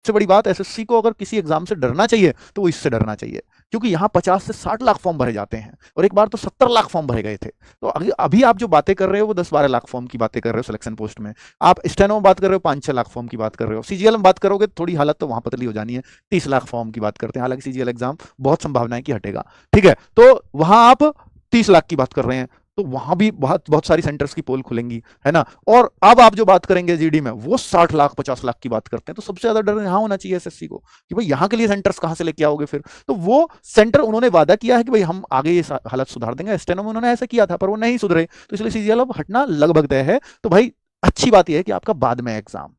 सबसे बड़ी बात, एसएससी को अगर किसी एग्जाम से डरना चाहिए तो वो इससे डरना चाहिए, क्योंकि यहाँ 50 से 60 लाख फॉर्म भरे जाते हैं, और एक बार तो 70 लाख फॉर्म भरे गए थे। तो अभी आप जो बातें कर रहे हो वो 10-12 लाख फॉर्म की बातें कर रहे हो सिलेक्शन पोस्ट में, आप स्टेनो में बात कर रहे हो 5-6 लाख फॉर्म की बात कर रहे हो, सीजीएल में बात करोगे थोड़ी हालत तो वहां पतली हो जानी है, 30 लाख फॉर्म की बात करते हैं, हालांकि सीजीएल एग्जाम बहुत संभावना है कि हटेगा, ठीक है, तो वहां आप 30 लाख की बात कर रहे हैं, तो वहां भी बहुत बहुत सारी सेंटर्स की पोल खुलेंगी, है ना। और अब आप जो बात करेंगे जीडी में, वो 60 लाख 50 लाख की बात करते हैं, तो सबसे ज्यादा डर यहां होना चाहिए एसएससी को कि भाई यहां के लिए सेंटर्स कहां से लेके आओगे फिर। तो वो सेंटर उन्होंने वादा किया है कि भाई हम आगे ये हालत सुधार देंगे, स्टेनो में उन्होंने ऐसा किया था पर वो नहीं सुधरे, तो इसलिए सीजीएल अब हटना लगभग तय है। तो भाई अच्छी बात यह है कि आपका बाद में एग्जाम,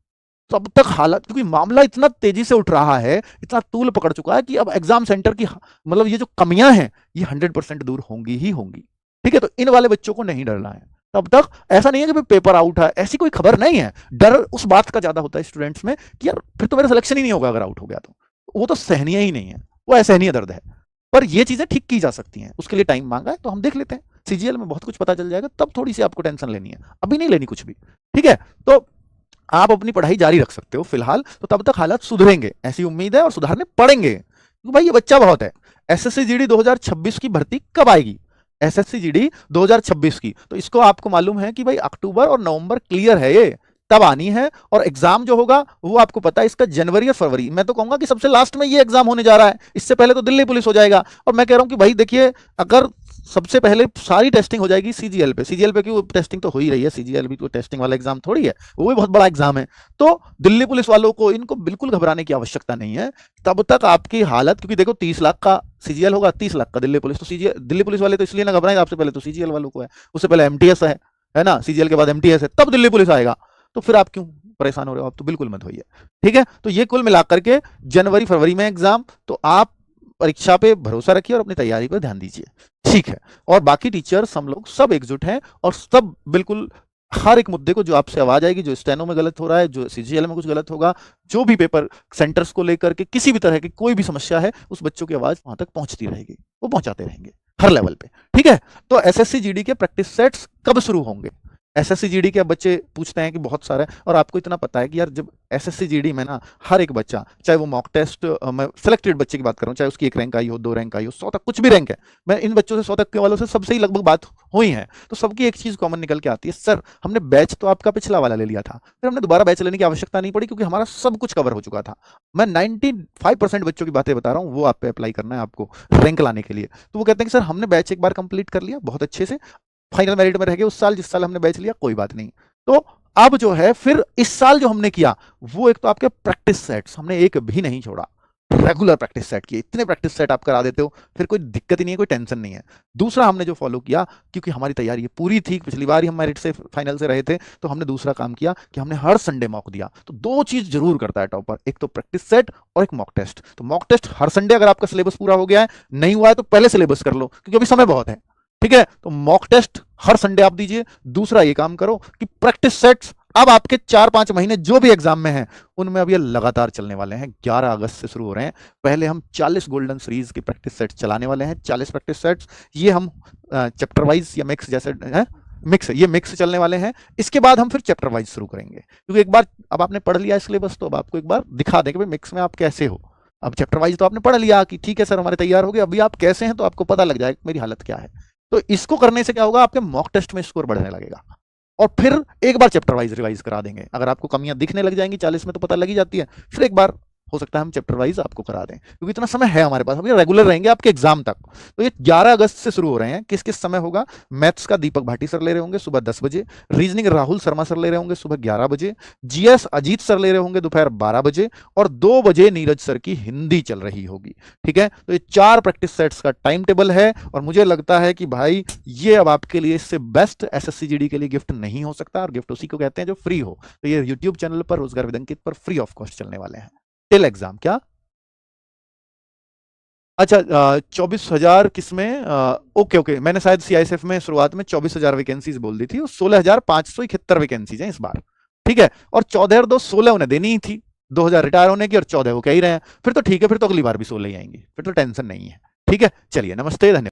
तो अब तक हालत, क्योंकि मामला इतना तेजी से उठ रहा है, इतना तूल पकड़ चुका है कि अब एग्जाम सेंटर की मतलब ये जो कमियां हैं ये 100% दूर होंगी ही होंगी, ठीक है। तो इन वाले बच्चों को नहीं डरना है, तब तक ऐसा नहीं है कि पेपर आउट है, ऐसी कोई खबर नहीं है। डर उस बात का ज्यादा होता है स्टूडेंट्स में कि यार फिर तो मेरा सिलेक्शन ही नहीं होगा अगर आउट हो गया, तो वो तो सहनीय ही नहीं है, वो असहनीय दर्द है। पर ये चीजें ठीक की जा सकती हैं, उसके लिए टाइम मांगा है, तो हम देख लेते हैं, सीजीएल में बहुत कुछ पता चल जाएगा, तब थोड़ी सी आपको टेंशन लेनी है, अभी नहीं लेनी कुछ भी, ठीक है। तो आप अपनी पढ़ाई जारी रख सकते हो फिलहाल, तो तब तक हालात सुधरेंगे ऐसी उम्मीद है, और सुधारने पड़ेंगे, क्योंकि भाई ये बच्चा बहुत है। एसएससी जीडी 2026 की भर्ती कब आएगी? एसएससी जीडी 2026 की, तो इसको आपको मालूम है कि भाई अक्टूबर और नवंबर क्लियर है, ये तब आनी है, और एग्जाम जो होगा वो आपको पता है इसका जनवरी और फरवरी, मैं तो कहूंगा कि सबसे लास्ट में ये एग्जाम होने जा रहा है, इससे पहले तो दिल्ली पुलिस हो जाएगा। और मैं कह रहा हूं कि भाई देखिए, अगर सबसे पहले सारी टेस्टिंग हो जाएगी सीजीएल पे, सीजीएल पे की टेस्टिंग तो हो ही रही है, सीजीएल भी तो टेस्टिंग वाला एग्जाम थोड़ी है, वो भी बहुत बड़ा एग्जाम है। तो दिल्ली पुलिस वालों को, इनको बिल्कुल घबराने की आवश्यकता नहीं है, तब तक आपकी हालत, क्योंकि देखो 30 लाख का सीजीएल होगा, 30 लाख का दिल्ली पुलिस, तो सीजीएल दिल्ली पुलिस वाले तो इसलिए ना घबराएं, आपसे पहले तो सीजीएल वालों को है, उससे पहले एमटीएस है ना, सीजीएल के बाद एमटीएस है, तब दिल्ली पुलिस आएगा, तो फिर आप क्यों परेशान हो रहे हो? आप तो बिल्कुल मत होइए, ठीक है। तो ये कुल मिलाकर के जनवरी फरवरी में एग्जाम, तो आप परीक्षा पे भरोसा रखिए और अपनी तैयारी पर ध्यान दीजिए, ठीक है। और बाकी टीचर्स हम लोग सब एकजुट हैं, और सब बिल्कुल हर एक मुद्दे को जो आपसे आवाज आएगी, जो स्टेनो में गलत हो रहा है, जो सीजीएल में कुछ गलत होगा, जो भी पेपर सेंटर्स को लेकर के किसी भी तरह की कोई भी समस्या है, उस बच्चों की आवाज वहां तक पहुंचती रहेगी, वो पहुंचाते रहेंगे हर लेवल पे, ठीक है। तो एसएससी जीडी के प्रैक्टिस सेट्स कब शुरू होंगे? एसएससी जीडी के बच्चे पूछते हैं कि बहुत सारे, और आपको इतना पता है कि यार जब एसएससी जीडी में ना हर एक बच्चा, चाहे वो मॉक टेस्ट, मैं सिलेक्टेड बच्चे की बात कर रहा हूँ, चाहे उसकी 1 रैंक आई हो, 2 रैंक आई हो, 100 तक कुछ भी रैंक है, मैं इन बच्चों से 100 तक के वालों से सबसे ही लगभग बात हुई है, तो सबकी एक चीज कॉमन निकल के आती है, सर हमने बैच तो आपका पिछला वाला ले लिया था, फिर हमने दोबारा बैच लेने की आवश्यकता नहीं पड़ी, क्योंकि हमारा सब कुछ कवर हो चुका था। मैं 95% बच्चों की बातें बता रहा हूँ, वो आप पे अप्लाई करना है आपको रैंक लाने के लिए। तो वो कहते हैं कि सर हमने बैच एक बार कंप्लीट कर लिया बहुत अच्छे से, फाइनल मेरिट में रह गए उस साल जिस साल हमने बैच लिया, कोई बात नहीं। तो अब जो है फिर इस साल जो हमने किया, वो एक तो आपके प्रैक्टिस सेट्स हमने एक भी नहीं छोड़ा, रेगुलर प्रैक्टिस सेट किए, इतने प्रैक्टिस सेट आप करा देते हो, फिर कोई दिक्कत ही नहीं है, कोई टेंशन नहीं है। दूसरा हमने जो फॉलो किया, क्योंकि हमारी तैयारी पूरी थी, पिछली बार ही हम मेरिट से फाइनल से रहे थे, तो हमने दूसरा काम किया कि हमने हर संडे मॉक दिया। तो 2 चीज जरूर करता है टॉपर, एक तो प्रैक्टिस सेट और एक मॉक टेस्ट। तो मॉक टेस्ट हर संडे, अगर आपका सिलेबस पूरा हो गया है, नहीं हुआ है तो पहले सिलेबस कर लो, क्योंकि अभी समय बहुत है, ठीक है। तो मॉक टेस्ट हर संडे आप दीजिए। दूसरा ये काम करो कि प्रैक्टिस सेट्स अब आपके 4-5 महीने जो भी एग्जाम में हैं, उनमें अब ये लगातार चलने वाले हैं, 11 अगस्त से शुरू हो रहे हैं। पहले हम 40 गोल्डन सीरीज के प्रैक्टिस सेट्स चलाने वाले हैं, 40 प्रैक्टिस सेट्स, ये हम चैप्टर वाइज या मिक्स जैसे है, ये मिक्स चलने वाले हैं। इसके बाद हम फिर चैप्टर वाइज शुरू करेंगे, क्योंकि एक बार अब आपने पढ़ लिया सिलेबस, तो अब आपको एक बार दिखा दें कि भाई मिक्स में आप कैसे हो। अब चैप्टर वाइज तो आपने पढ़ लिया कि ठीक है सर हमारे तैयार हो गए, अभी आप कैसे हैं तो आपको पता लग जाएगा मेरी हालत क्या है। तो इसको करने से क्या होगा, आपके मॉक टेस्ट में स्कोर बढ़ने लगेगा, और फिर एक बार चैप्टर वाइज रिवाइज करा देंगे। अगर आपको कमियां दिखने लग जाएंगी 40 में तो पता लगी जाती है, फिर एक बार हो सकता है हम चैप्टर वाइज आपको करा दें, क्योंकि इतना समय है हमारे पास, अभी रेगुलर रहेंगे आपके एग्जाम तक। तो ये 11 अगस्त से शुरू हो रहे हैं। किस किस समय होगा? मैथ्स का दीपक भाटी सर ले रहे होंगे सुबह 10 बजे, रीजनिंग राहुल शर्मा सर ले रहे होंगे सुबह 11 बजे, जीएस अजीत सर ले रहे होंगे दोपहर 12 बजे, और 2 बजे नीरज सर की हिंदी चल रही होगी, ठीक है। तो ये 4 प्रैक्टिस सेट्स का टाइम टेबल है, और मुझे लगता है कि भाई ये अब आपके लिए इससे बेस्ट एसएससी जीडी के लिए गिफ्ट नहीं हो सकता, और गिफ्ट उसी को कहते हैं जो फ्री हो। तो ये यूट्यूब चैनल पर रोजगार विद अंकित पर फ्री ऑफ कॉस्ट चलने वाले हैं टिल एग्जाम। क्या? अच्छा, 24,000 किसमें? ओके ओके, मैंने शायद सीआईएसएफ में शुरुआत में 24,000 वैकेंसीज बोल दी थी, और 16,571 वैकेंसीज हैं इस बार, ठीक है। और 14 और 2 16 उन्हें देनी ही थी, 2,000 रिटायर होने की, और 14 वो कह ही रहे हैं, फिर तो ठीक है, फिर तो अगली बार भी 16 ही आएंगी, फिर तो टेंशन नहीं है, ठीक है। चलिए, नमस्ते, धन्यवाद।